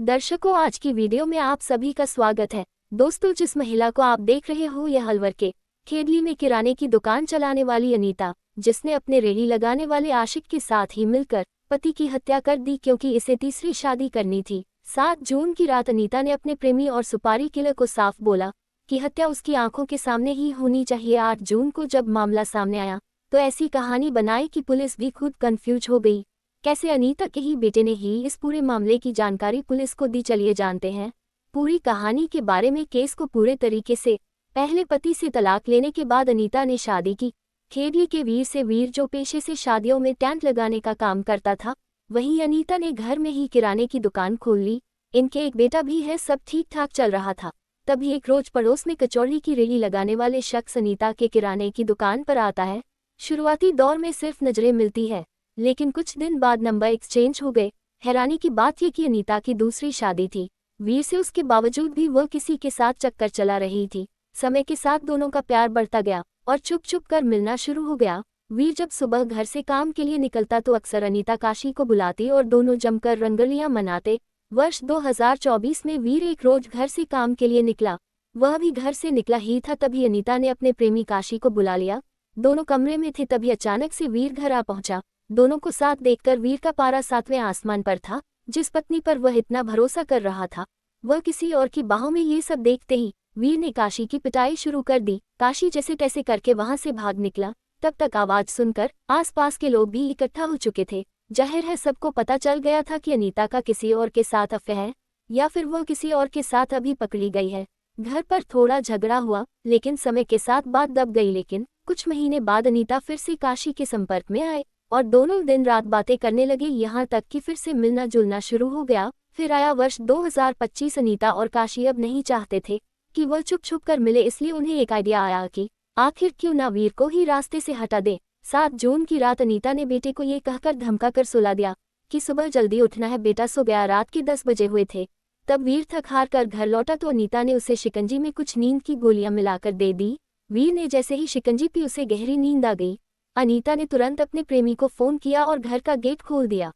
दर्शकों, आज की वीडियो में आप सभी का स्वागत है। दोस्तों, जिस महिला को आप देख रहे हो यह अलवर के खेडली में किराने की दुकान चलाने वाली अनीता, जिसने अपने रेहड़ी लगाने वाले आशिक के साथ ही मिलकर पति की हत्या कर दी क्योंकि इसे तीसरी शादी करनी थी। 7 जून की रात अनीता ने अपने प्रेमी और सुपारी किलर को साफ बोला कि हत्या उसकी आंखों के सामने ही होनी चाहिए। 8 जून को जब मामला सामने आया तो ऐसी कहानी बनाई कि पुलिस भी खुद कंफ्यूज हो गई। कैसे अनीता के ही बेटे ने ही इस पूरे मामले की जानकारी पुलिस को दी, चलिए जानते हैं पूरी कहानी के बारे में। केस को पूरे तरीके से पहले पति से तलाक लेने के बाद अनीता ने शादी की खेडली के वीर से। वीर जो पेशे से शादियों में टेंट लगाने का काम करता था, वहीं अनीता ने घर में ही किराने की दुकान खोल ली। इनके एक बेटा भी है। सब ठीक ठाक चल रहा था, तभी एक रोज पड़ोस में कचौड़ी की रेहड़ी लगाने वाले शख्स अनीता के किराने की दुकान पर आता है। शुरुआती दौर में सिर्फ नजरें मिलती है, लेकिन कुछ दिन बाद नंबर एक्सचेंज हो गए। हैरानी की बात यह कि अनीता की दूसरी शादी थी वीर से, उसके बावजूद भी वह किसी के साथ चक्कर चला रही थी। समय के साथ दोनों का प्यार बढ़ता गया और चुप चुप कर मिलना शुरू हो गया। वीर जब सुबह घर से काम के लिए निकलता तो अक्सर अनीता काशी को बुलाती और दोनों जमकर रंगोलियां मनाते। वर्ष 2024 में वीर एक रोज घर से काम के लिए निकला। वह भी घर से निकला ही था, तभी अनीता ने अपने प्रेमी काशी को बुला लिया। दोनों कमरे में थे, तभी अचानक से वीर घर आ पहुंचा। दोनों को साथ देखकर वीर का पारा 7वें आसमान पर था। जिस पत्नी पर वह इतना भरोसा कर रहा था, वह किसी और की बाहों में। ये सब देखते ही वीर ने काशी की पिटाई शुरू कर दी। काशी जैसे तैसे करके वहां से भाग निकला। तब तक आवाज सुनकर आसपास के लोग भी इकट्ठा हो चुके थे। जाहिर है सबको पता चल गया था कि अनीता का किसी और के साथ अफेयर है, या फिर वह किसी और के साथ अभी पकड़ी गई है। घर पर थोड़ा झगड़ा हुआ, लेकिन समय के साथ बात दब गई। लेकिन कुछ महीने बाद अनीता फिर से काशी के संपर्क में आए और दोनों दिन रात बातें करने लगे, यहाँ तक कि फिर से मिलना जुलना शुरू हो गया। फिर आया वर्ष 2025। अनीता और काशी अब नहीं चाहते थे कि वह छुप छुप कर मिले, इसलिए उन्हें एक आइडिया आया कि आखिर क्यों ना वीर को ही रास्ते से हटा दे। 7 जून की रात अनीता ने बेटे को ये कहकर धमका कर सुला दिया कि सुबह जल्दी उठना है। बेटा सो गया। रात के 10 बजे हुए थे। तब वीर थक हार कर घर लौटा तो अनीता ने उसे शिकंजी में कुछ नींद की गोलियां मिलाकर दे दी। वीर ने जैसे ही शिकंजी पी, उसे गहरी नींद आ गई। अनीता ने तुरंत अपने प्रेमी को फोन किया और घर का गेट खोल दिया।